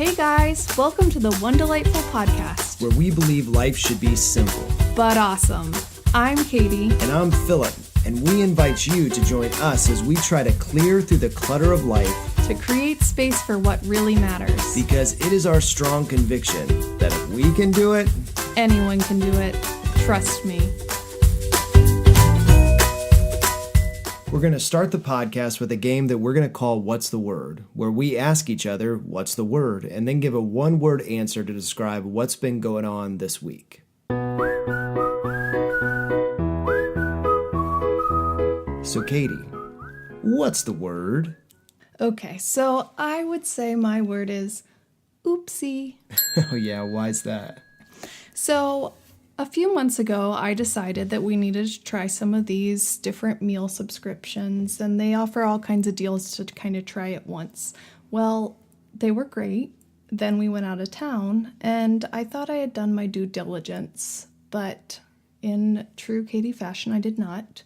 Hey guys, welcome to the One Delightful podcast, where we believe life should be simple but awesome. I'm Katie. And I'm Philip, and we invite you to join us as we try to clear through the clutter of life to create space for what really matters. Because it is our strong conviction that if we can do it, anyone can do it. Trust me. We're going to start the podcast with a game that we're going to call What's the Word, where we ask each other, what's the word, and then give a one-word answer to describe what's been going on this week. So, Katie, what's the word? Okay, so I would say my word is oopsie. Oh yeah, why's that? So a few months ago, I decided that we needed to try some of these different meal subscriptions, and they offer all kinds of deals to kind of try it once. Well, they were great. Then we went out of town, and I thought I had done my due diligence, but in true Katie fashion, I did not.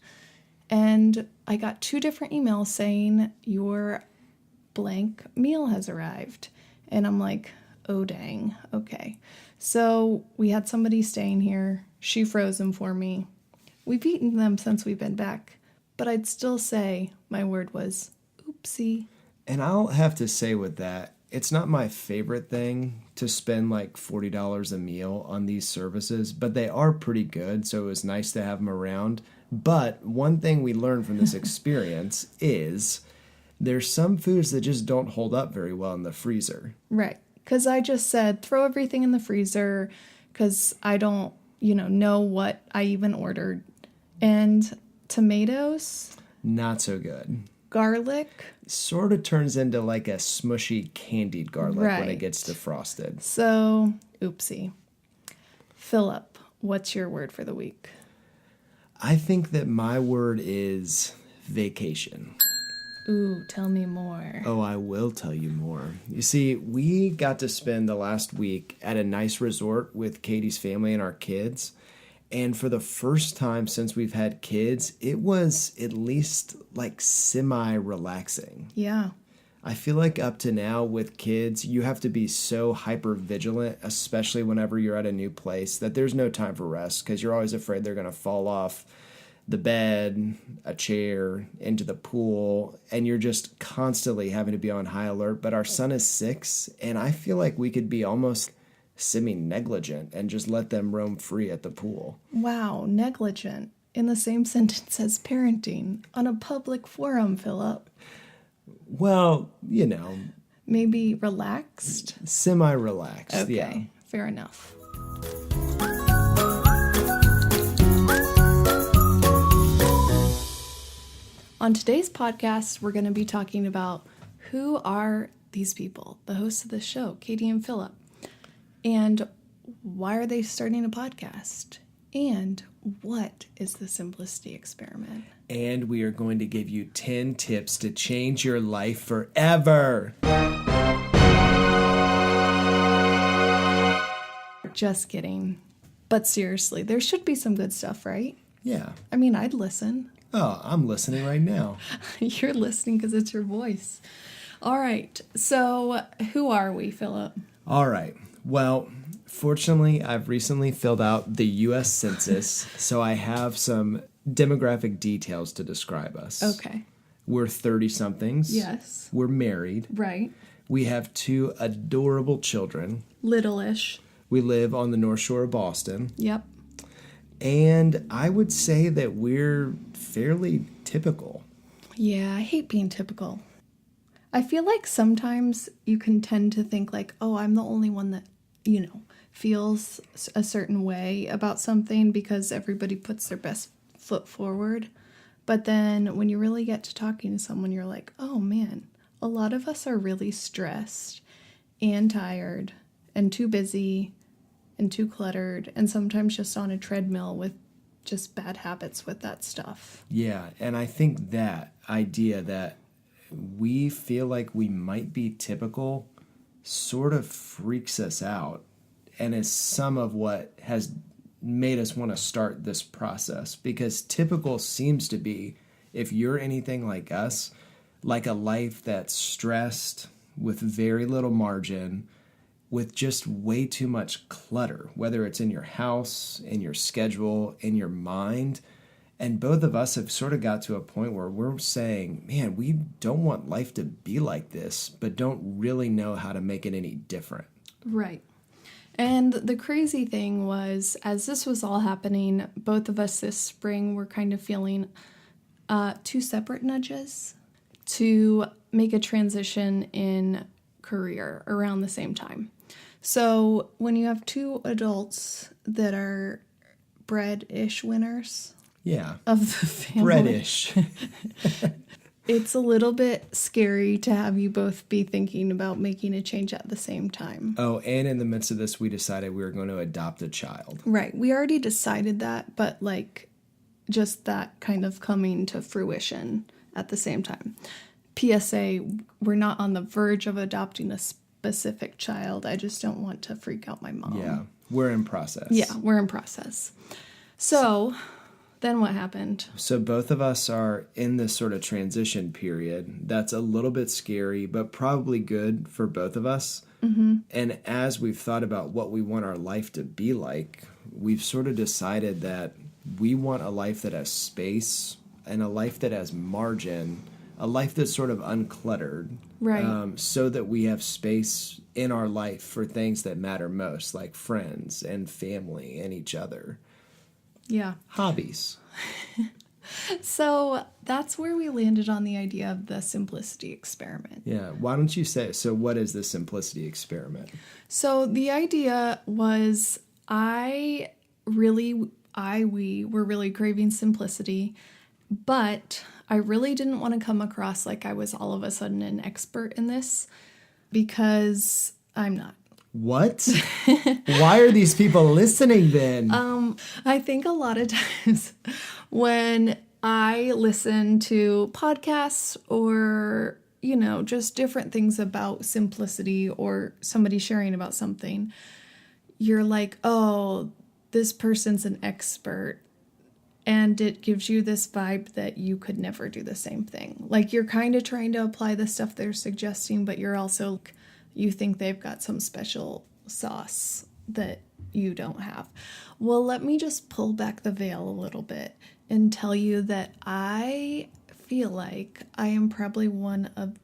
And I got 2 different emails saying your blank meal has arrived. And I'm like, oh dang, okay. So we had somebody staying here. She froze them for me. We've eaten them since we've been back. But I'd still say my word was oopsie. And I'll have to say with that, it's not my favorite thing to spend like $40 a meal on these services, but they are pretty good, so it was nice to have them around. But one thing we learned from this experience is there's some foods that just don't hold up very well in the freezer. Right. Because I just said, throw everything in the freezer because I don't, know what I even ordered. And tomatoes. Not so good. Garlic. Sort of turns into like a smushy candied garlic when it gets defrosted. So, oopsie. Philip, what's your word for the week? I think that my word is vacation. Ooh, tell me more. Oh, I will tell you more. You see, we got to spend the last week at a nice resort with Katie's family and our kids. And for the first time since we've had kids, it was at least like semi-relaxing. Yeah. I feel like up to now with kids, you have to be so hyper vigilant, especially whenever you're at a new place, that there's no time for rest because you're always afraid they're going to fall off the bed, a chair, into the pool, and you're just constantly having to be on high alert. But our son is 6, and I feel like we could be almost semi-negligent and just let them roam free at the pool. Wow, negligent. In the same sentence as parenting on a public forum, Philip. Well, Maybe relaxed? Semi-relaxed, okay, yeah. Fair enough. On today's podcast, we're going to be talking about who are these people, the hosts of the show, Katie and Philip, and why are they starting a podcast, and what is the Simplicity experiment? And we are going to give you 10 tips to change your life forever. Just kidding. But seriously, there should be some good stuff, right? Yeah. I mean, I'd listen. Oh, I'm listening right now. You're listening because it's your voice. All right. So who are we, Philip? All right. Well, fortunately, I've recently filled out the U.S. Census, so I have some demographic details to describe us. Okay. We're 30-somethings. Yes. We're married. Right. We have 2 adorable children. Little-ish. We live on the North Shore of Boston. Yep. And I would say that we're fairly typical. Yeah, I hate being typical. I feel like sometimes you can tend to think like, oh, I'm the only one that, feels a certain way about something because everybody puts their best foot forward. But then when you really get to talking to someone, you're like, oh man, a lot of us are really stressed and tired and too busy and too cluttered and sometimes just on a treadmill with just bad habits with that stuff. Yeah, and I think that idea that we feel like we might be typical sort of freaks us out and is some of what has made us want to start this process, because typical seems to be, if you're anything like us, like a life that's stressed with very little margin, with just way too much clutter, whether it's in your house, in your schedule, in your mind. And both of us have sort of got to a point where we're saying, man, we don't want life to be like this, but don't really know how to make it any different. Right. And the crazy thing was, as this was all happening, both of us this spring were kind of feeling two separate nudges to make a transition in career around the same time. So when you have two adults that are bread-ish winners of the family, Breadish. it's a little bit scary to have you both be thinking about making a change at the same time. Oh, and in the midst of this, we decided we were going to adopt a child. Right. We already decided that, but like just that kind of coming to fruition at the same time. PSA, we're not on the verge of adopting a specific child. I just don't want to freak out my mom. Yeah, we're in process. Yeah, we're in process. So then what happened? So both of us are in this sort of transition period that's a little bit scary, but probably good for both of us. Mm-hmm. And as we've thought about what we want our life to be like, we've sort of decided that we want a life that has space and a life that has margin, a life that's sort of uncluttered. Right. So that we have space in our life for things that matter most, like friends and family and each other. Yeah. Hobbies. So that's where we landed on the idea of the Simplicity experiment. Yeah. Why don't you say, so what is the Simplicity experiment? So the idea was we were really craving simplicity, but I really didn't want to come across like I was all of a sudden an expert in this, because I'm not. What? Why are these people listening then? I think a lot of times when I listen to podcasts or, just different things about simplicity or somebody sharing about something, you're like, oh, this person's an expert. And it gives you this vibe that you could never do the same thing. Like you're kind of trying to apply the stuff they're suggesting, but you're also, you think they've got some special sauce that you don't have. Well, let me just pull back the veil a little bit and tell you that I feel like I am probably one of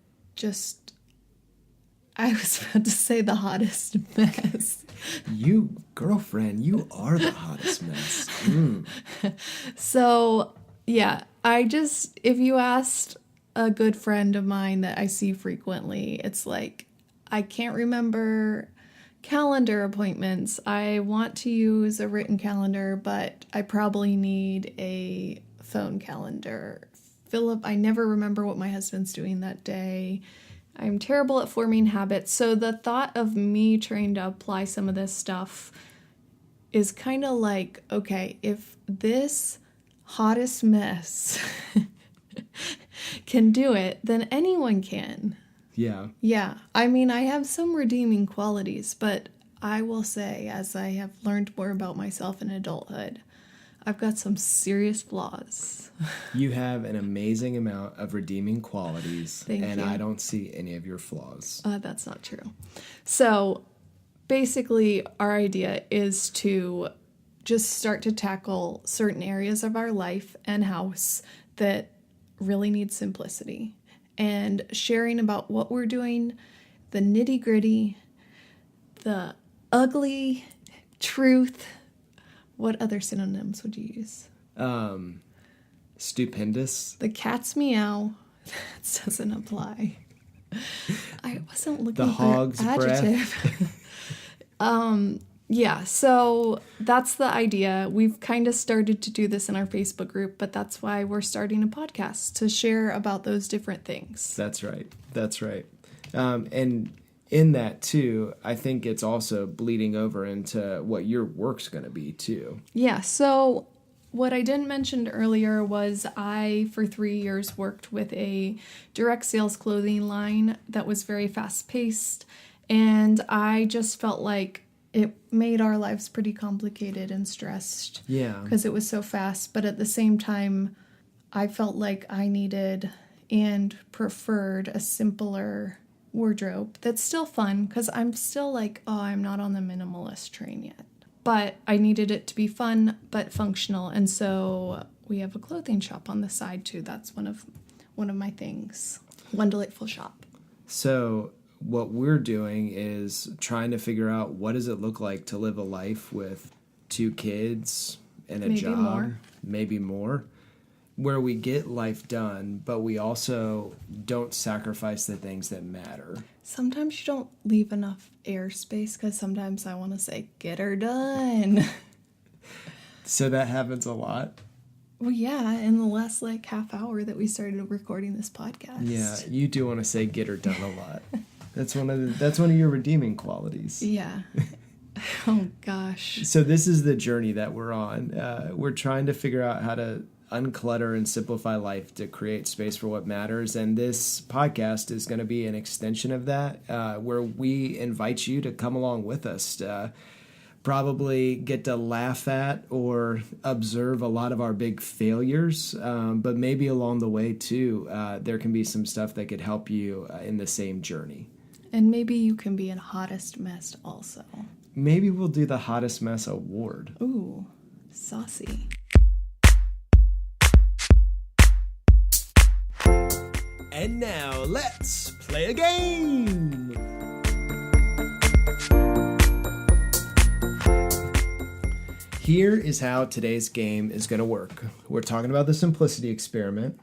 I was about to say the hottest mess. You, girlfriend, you are the hottest mess. Mm. So, yeah, if you asked a good friend of mine that I see frequently, it's like, I can't remember calendar appointments. I want to use a written calendar, but I probably need a phone calendar. Philip, I never remember what my husband's doing that day. I'm terrible at forming habits. So the thought of me trying to apply some of this stuff is kind of like, okay, if this hottest mess can do it, then anyone can. Yeah. Yeah. I mean, I have some redeeming qualities, but I will say, as I have learned more about myself in adulthood, I've got some serious flaws. You have an amazing amount of redeeming qualities, and you. I don't see any of your flaws. That's not true. So basically, our idea is to just start to tackle certain areas of our life and house that really need simplicity, and sharing about what we're doing, the nitty-gritty, the ugly truth. What other synonyms would you use? Stupendous. The cat's meow. That doesn't apply. I wasn't looking The for hog's adjective. Yeah, so that's the idea. We've kind of started to do this in our Facebook group, but that's why we're starting a podcast, to share about those different things. That's right. That's right. And in that, too, I think it's also bleeding over into what your work's going to be, too. Yeah, so what I didn't mention earlier was I, for 3 years, worked with a direct sales clothing line that was very fast-paced, and I just felt like it made our lives pretty complicated and stressed. Yeah. Because it was so fast, but at the same time, I felt like I needed and preferred a simpler wardrobe that's still fun because I'm still like, oh, I'm not on the minimalist train yet. But I needed it to be fun but functional, and so we have a clothing shop on the side too. That's one of my things. One delightful shop. So what we're doing is trying to figure out what does it look like to live a life with 2 kids and a Maybe job, more. maybe more, where we get life done, but we also don't sacrifice the things that matter. Sometimes you don't leave enough airspace because sometimes I want to say, get her done. So that happens a lot. Well, yeah, in the last like half hour that we started recording this podcast. Yeah, you do want to say get her done a lot. That's one of your redeeming qualities. Yeah. Oh, gosh. So this is the journey that we're on. We're trying to figure out how to unclutter and simplify life to create space for what matters. And this podcast is going to be an extension of that, where we invite you to come along with us. Probably get to laugh at or observe a lot of our big failures, but maybe along the way, too, there can be some stuff that could help you in the same journey. And maybe you can be a hottest mess also. Maybe we'll do the Hottest Mess Award. Ooh, saucy. And now let's play a game! Here is how today's game is going to work. We're talking about the Simplicity experiment.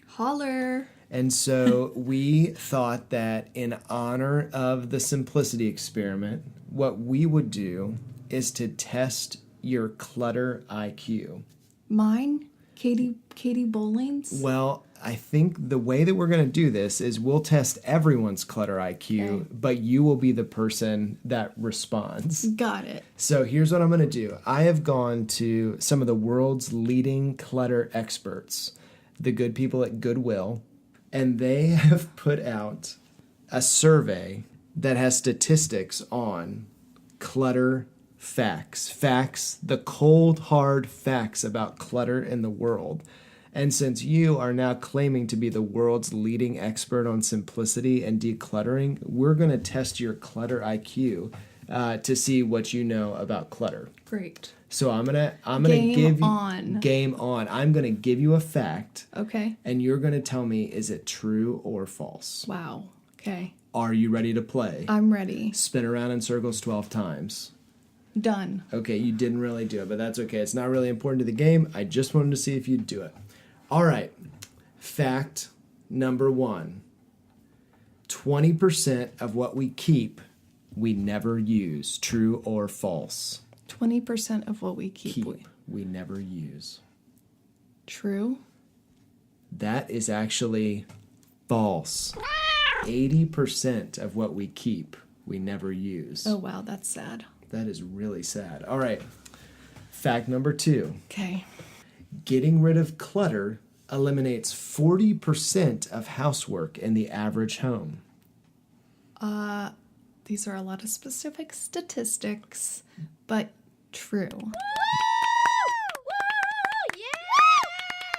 Holler. And so we thought that in honor of the Simplicity experiment, what we would do is to test your clutter IQ. Mine? Katie Bowling's? Well, I think the way that we're going to do this is we'll test everyone's clutter IQ, Okay. but you will be the person that responds. Got it. So here's what I'm going to do. I have gone to some of the world's leading clutter experts, the good people at Goodwill, and they have put out a survey that has statistics on clutter facts. Facts, the cold, hard facts about clutter in the world. And since you are now claiming to be the world's leading expert on simplicity and decluttering, we're going to test your clutter IQ to see what you know about clutter. Great. So I'm gonna Game give you on. game on. I'm gonna give you a fact, Okay. and you're gonna tell me is it true or false. Wow. Okay. Are you ready to play? I'm ready. Spin around in circles 12 times. Done. Okay, you didn't really do it, but that's okay. It's not really important to the game. I just wanted to see if you'd do it. All right. Fact number 1. 20% of what we keep, we never use. True or false? 20% of what we keep. We never use. True. That is actually false. 80% of what we keep, we never use. Oh, wow. That's sad. That is really sad. All right. Fact number 2. Okay. Getting rid of clutter eliminates 40% of housework in the average home. These are a lot of specific statistics, but true.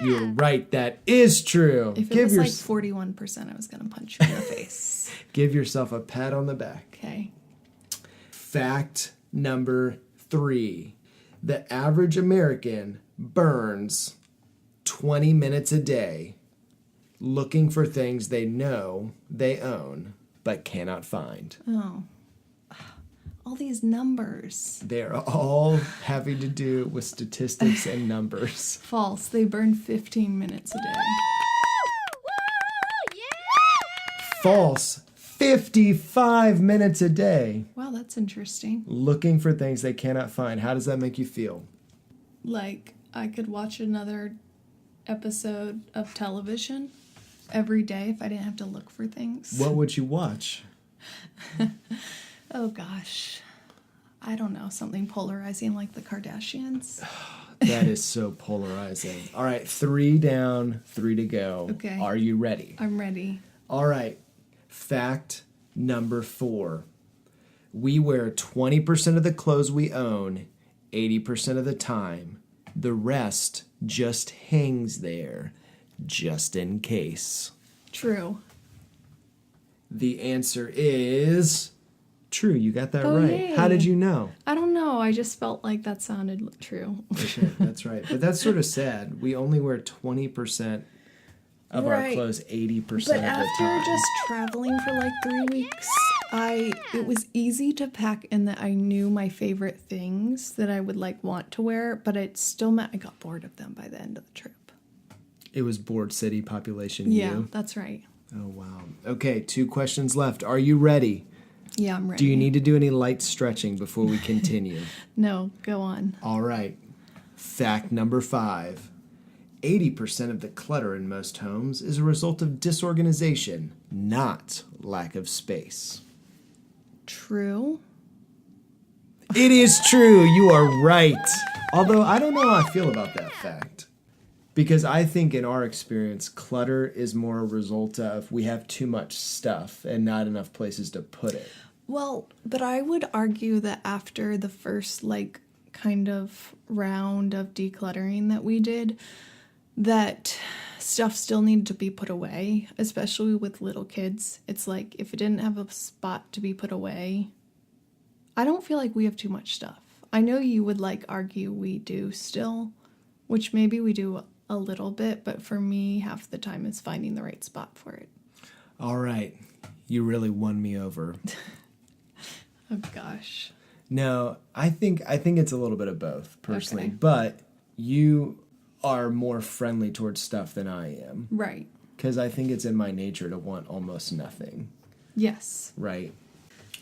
You're right. That is true. If it was like 41%, I was going to punch you in the face. Give yourself a pat on the back. Okay. Fact number 3. The average American burns 20 minutes a day looking for things they know they own but cannot find. Oh. All these numbers. They're all having to do with statistics and numbers. False. They burn 15 minutes a day. False. 55 minutes a day Wow, that's interesting. looking for things they cannot find. How does that make you feel? Like, I could watch another episode of television every day if I didn't have to look for things. What would you watch? Oh, gosh. I don't know. Something polarizing like the Kardashians. That is so polarizing. All right, 3 down, 3 to go. Okay. Are you ready? I'm ready. All right. Fact number 4. We wear 20% of the clothes we own 80% of the time. The rest just hangs there, just in case. True. The answer is true. You got that Oh, right. yay. How did you know? I don't know. I just felt like that sounded true. Okay, that's right. But that's sort of sad. We only wear 20% of our Right. clothes 80% But of the after time. just traveling for like 3 weeks, it was easy to pack in that I knew my favorite things that I would like want to wear, but it still meant I got bored of them by the end of the trip. It was bored city population Yeah, you. that's right. Oh, wow. Okay, 2 questions left. Are you ready? Yeah, I'm ready. Do you need to do any light stretching before we continue? No, go on. All right. Fact number 5. 80% of the clutter in most homes is a result of disorganization, not lack of space. True. It is true. You are right. Although I don't know how I feel about that fact. Because I think in our experience, clutter is more a result of we have too much stuff and not enough places to put it. Well, but I would argue that after the first, like, kind of round of decluttering that we did, that stuff still needed to be put away, especially with little kids. It's like, if it didn't have a spot to be put away, I don't feel like we have too much stuff. I know you would, like, argue we do still, which maybe we do a little bit, but for me, half the time is finding the right spot for it. All right. You really won me over. Oh, gosh. No, I think it's a little bit of both, personally. Okay. But you are more friendly towards stuff than I am. Right. Because I think it's in my nature to want almost nothing. Yes. Right.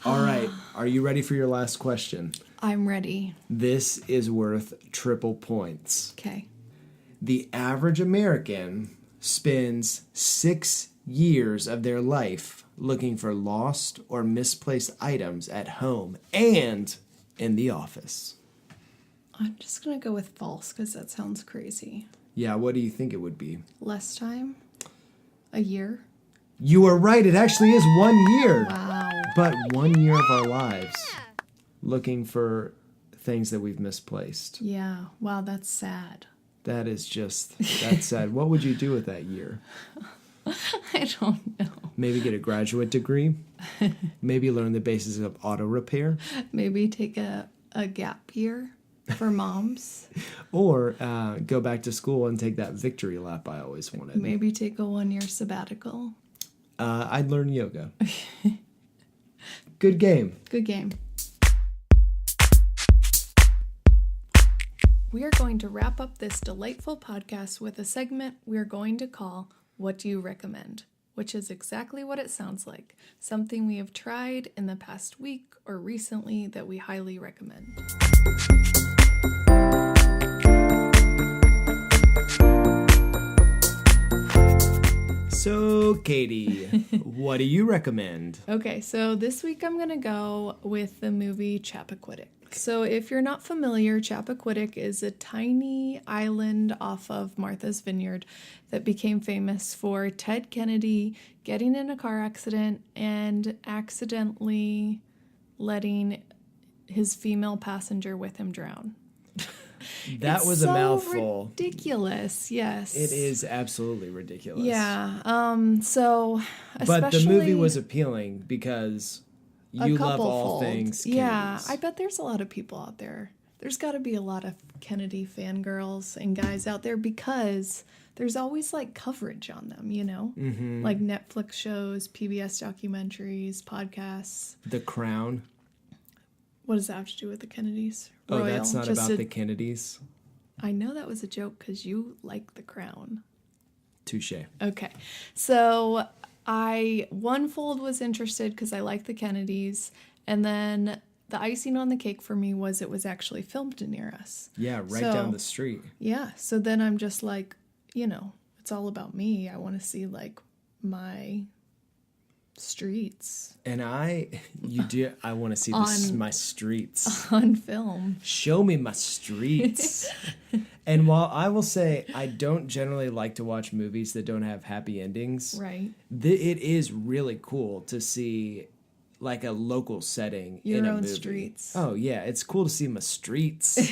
All right. Are you ready for your last question? I'm ready. This is worth triple points. Okay. The average American spends 6 years of their life looking for lost or misplaced items at home and in the office. I'm just going to go with false because that sounds crazy. Yeah, what do you think it would be? Less time? A year? You are right. It actually is 1 year. Wow. But 1 year of our lives looking for things that we've misplaced. Yeah. Wow, that's sad. That's sad. What would you do with that year? I don't know. Maybe get a graduate degree. Maybe learn the basics of auto repair. Maybe take a gap year for moms. Or go back to school and take that victory lap I always wanted. Maybe take a 1-year sabbatical. I'd learn yoga. Good game. Good game. We are going to wrap up this delightful podcast with a segment we're going to call What Do You Recommend? Which is exactly what it sounds like. Something we have tried in the past week or recently that we highly recommend. So, Katie, what do you recommend? Okay, so this week I'm going to go with the movie Chappaquiddick. So if you're not familiar, Chappaquiddick is a tiny island off of Martha's Vineyard that became famous for Ted Kennedy getting in a car accident and accidentally letting his female passenger with him drown. That was a mouthful. Ridiculous, yes. It is absolutely ridiculous. Yeah. So, but the movie was appealing because you love all fold. things Kennedys. Yeah, I bet there's a lot of people out there. There's got to be a lot of Kennedy fangirls and guys out there because there's always like coverage on them, you know? Mm-hmm. Like Netflix shows, PBS documentaries, podcasts. The Crown. What does that have to do with the Kennedys? Oh, that's not about the Kennedys? I know that was a joke because you like The Crown. Touche. Okay. So One Fold was interested because I like the Kennedys. And then the icing on the cake for me was it was actually filmed near us. Yeah, right down the street. Yeah. So then I'm just like, you know, it's all about me. I want to see like my streets. And I want to see my streets. On film. Show me my streets. And while I will say I don't generally like to watch movies that don't have happy endings, Right. It is really cool to see like a local setting Your in a own movie. streets. Oh yeah, it's cool to see my streets.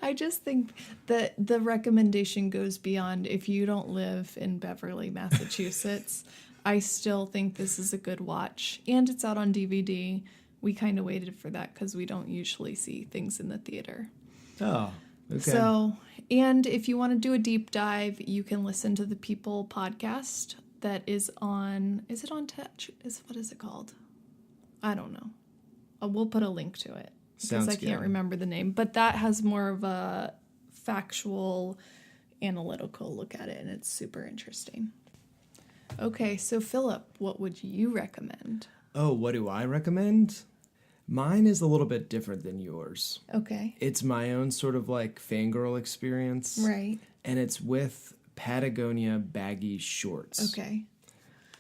I just think that the recommendation goes beyond if you don't live in Beverly, Massachusetts. I still think this is a good watch. And it's out on DVD. We kind of waited for that because we don't usually see things in the theater. Oh, okay. So, and if you want to do a deep dive, you can listen to the People podcast that is on, is it on Touch? What is it called? I don't know. We'll put a link to it because I can't remember the name. But that has more of a factual, analytical look at it, and it's super interesting. Okay, so Philip, what would you recommend? Oh, what do I recommend? Mine is a little bit different than yours. Okay. It's my own sort of like fangirl experience. Right. And it's with Patagonia baggy shorts. Okay.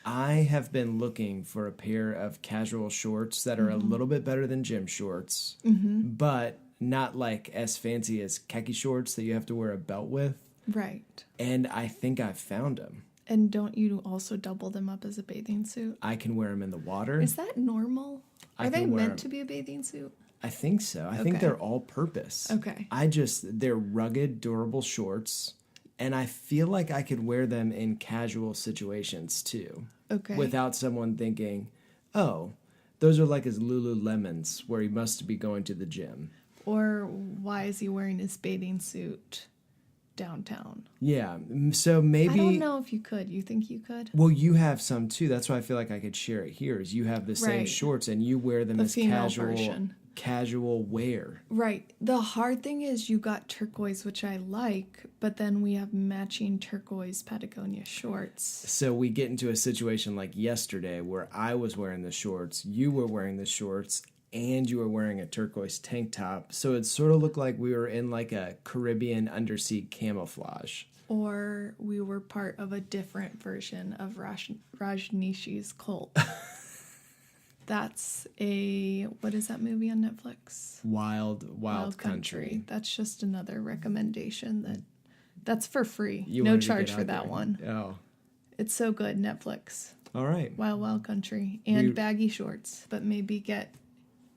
I have been looking for a pair of casual shorts that are a little bit better than gym shorts, but not like as fancy as khaki shorts that you have to wear a belt with. Right. And I think I've found them. And don't you also double them up as a bathing suit? I can wear them in the water. Is that normal? Are they meant to be a bathing suit? I think so. I think they're all purpose. Okay. They're rugged, durable shorts. And I feel like I could wear them in casual situations too. Okay. Without someone thinking, oh, those are like his Lululemons where he must be going to the gym. Or why is he wearing his bathing suit downtown? Yeah. So maybe... I don't know if you could. You think you could? Well, you have some too. That's why I feel like I could share it here is you have the same Right. shorts and you wear them The as female version. casual wear. Right. The hard thing is you got turquoise, which I like, but then we have matching turquoise Patagonia shorts. So we get into a situation like yesterday where I was wearing the shorts, you were wearing the shorts, and you were wearing a turquoise tank top. So it sort of looked like we were in like a Caribbean undersea camouflage. Or we were part of a different version of Rajneesh's cult. That's what is that movie on Netflix? Wild Country. That's just another recommendation that's for free. You No wanted to charge get for out that there. one. Oh, It's so good, Netflix. all right. Wild Country. And baggy shorts, but maybe get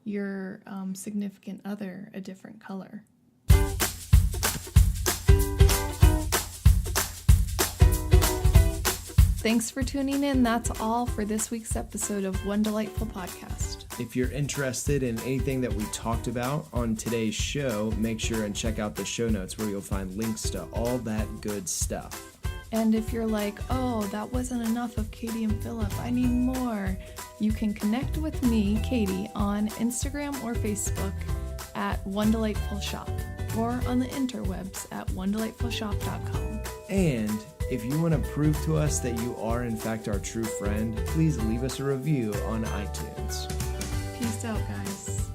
your significant other a different color. Thanks for tuning in. That's all for this week's episode of One Delightful Podcast. If you're interested in anything that we talked about on today's show, make sure and check out the show notes where you'll find links to all that good stuff. And if you're like, oh, that wasn't enough of Katie and Philip, I need more, you can connect with me, Katie, on Instagram or Facebook at One Delightful Shop or on the interwebs at onedelightfulshop.com. And if you want to prove to us that you are in fact our true friend, please leave us a review on iTunes. Peace out, guys.